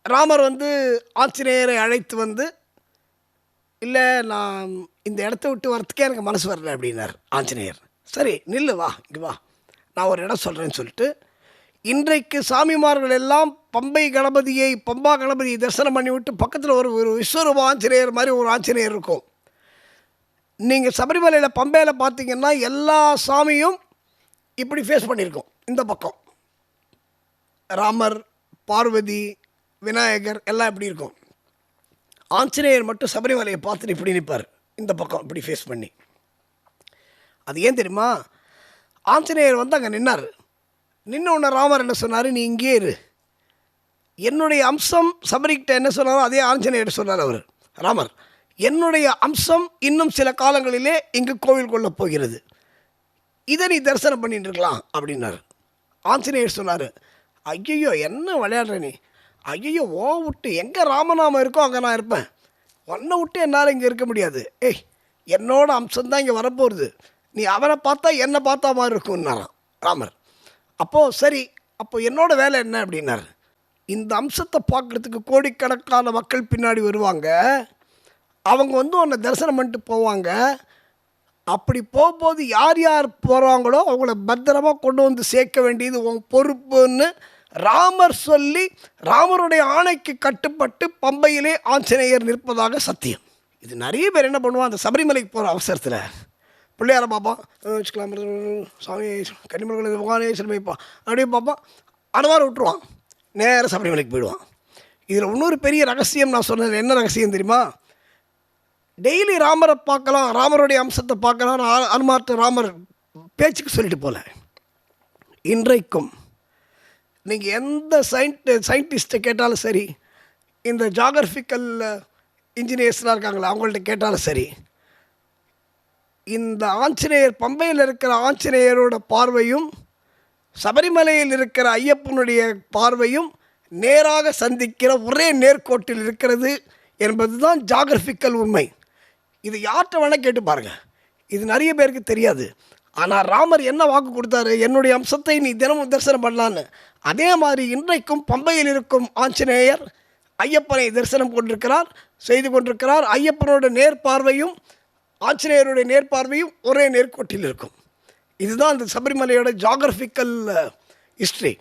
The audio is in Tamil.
ராமர் வந்து ஆஞ்சநேயரை அழைத்து வந்து, "இல்ல நான் இந்த இடத்த விட்டு வரத்துக்கே எனக்கு மனசு வரல" அப்படின்னார் ஆஞ்சநேயர். "சரி நில்லு வா, இங்கே வா, நான் ஒரு இடம் சொல்கிறேன்னு" சொல்லிட்டு, இன்றைக்கு சாமிமார்கள் எல்லாம் பம்பா கணபதியை தரிசனம் பண்ணிவிட்டு பக்கத்தில் ஒரு ஒரு விஸ்வரூப ஆஞ்சநேயர் மாதிரி ஒரு ஆஞ்சநேயர் இருக்கும். நீங்கள் சபரிமலையில் பம்பையில் பார்த்தீங்கன்னா எல்லா சாமியும் இப்படி ஃபேஸ் பண்ணியிருக்கோம். இந்த பக்கம் ராமர், பார்வதி, விநாயகர் எல்லாம் இப்படி இருக்கும். ஆஞ்சநேயர் மட்டும் சபரிமலையை பார்த்துட்டு இப்படி நிற்பார், இந்த பக்கம் இப்படி ஃபேஸ் பண்ணி. அது ஏன் தெரியுமா? ஆஞ்சநேயர் வந்து அங்கே நின்னார். நின்ன உடனே ராமர் என்ன சொன்னார்? "நீ இங்கே இரு." என்னுடைய அம்சம் சபரிக்கிட்ட என்ன சொன்னாரோ அதே ஆஞ்சநேயர் சொன்னார் அவர், ராமர். "என்னுடைய அம்சம் இன்னும் சில காலங்களிலே இங்கு கோவில் கொள்ளப் போகிறது, இதை நீ தரிசனம் பண்ணிட்டு இருக்கலாம்" அப்படின்னார். ஆஞ்சநேயர் சொன்னார், "ஐயோ என்ன விளையாடுற நீ? ஐயோ ஓ விட்டு எங்கே ராமநாமம் இருக்கோ அங்கே நான் இருப்பேன், உன்னை விட்டு என்னால் இங்கே இருக்க முடியாது. ஏய், என்னோட அம்சம்தான் இங்கே வரப்போகுது, நீ அவனை பார்த்தா என்னை பார்த்தா மாதிரி இருக்குன்னாராம் ராமர். அப்போது சரி, அப்போ என்னோட வேலை என்ன அப்படின்னார். இந்த அம்சத்தை பார்க்குறதுக்கு கோடிக்கணக்கான மக்கள் பின்னாடி வருவாங்க, அவங்க வந்து உன்னை தரிசனம் பண்ணிட்டு போவாங்க. அப்படி போகும்போது யார் யார் போகிறாங்களோ அவங்கள பத்திரமாக கொண்டு வந்து சேர்க்க வேண்டியது உன் பொறுப்புன்னு ராமர் சொல்லி, ராமருடைய ஆணைக்கு கட்டுப்பட்டு பம்பையிலே ஆஞ்சநேயர் நிற்பதாக சத்தியம்." இது நிறைய பேர் என்ன பண்ணுவான், அந்த சபரிமலைக்கு போகிற அவசரத்தில் பிள்ளையார பார்ப்பான், வச்சுக்கலாம் சாமி கன்னிமலை பகவானே சிறுமைப்பா அப்படியே பார்ப்பான், அந்த மாதிரி விட்டுருவான், நேராக சபரிமலைக்கு போயிடுவான். இதில் இன்னொரு பெரிய ரகசியம் நான் சொன்னது என்ன ரகசியம் தெரியுமா? டெய்லி ராமரை பார்க்கலாம், ராமருடைய அம்சத்தை பார்க்கலாம், அனுமார்ட்ட ராமர் பேச்சுக்கு சொல்லிட்டு போல. இன்றைக்கும் நீங்கள் எந்த சயின்டிஸ்ட்டை கேட்டாலும் சரி, இந்த ஜாகிரபிக்கல் இன்ஜினியர்ஸ்லாம் இருக்காங்களா அவங்கள்ட்ட கேட்டாலும் சரி, இந்த ஆஞ்சநேயர் பம்பையில் இருக்கிற ஆஞ்சநேயரோட பார்வையும் சபரிமலையில் இருக்கிற ஐயப்பனுடைய பார்வையும் நேராக சந்திக்கிற ஒரே நேர்கோட்டில் இருக்கிறது என்பது தான் ஜாகிரபிக்கல் உண்மை. இது யார்கிட்ட வேணால் கேட்டு பாருங்கள், இது நிறைய பேருக்கு தெரியாது. ஆனால் ராமர் என்ன வாக்கு கொடுத்தாரு? என்னுடைய அம்சத்தை நீ தினமும் தரிசனம் பண்ணலான்னு. அதே மாதிரி இன்றைக்கும் பம்பையில் இருக்கும் ஆஞ்சநேயர் ஐயப்பனை தரிசனம் செய்து கொண்டிருக்கிறார். ஐயப்பனோட நேர்பார்வையும் ஆஞ்சநேயருடைய நேர்பார்வையும் ஒரே நேர்கோட்டில் இருக்கும். இதுதான் அந்த சபரிமலையோட ஜாகிரபிக்கல் ஹிஸ்ட்ரி.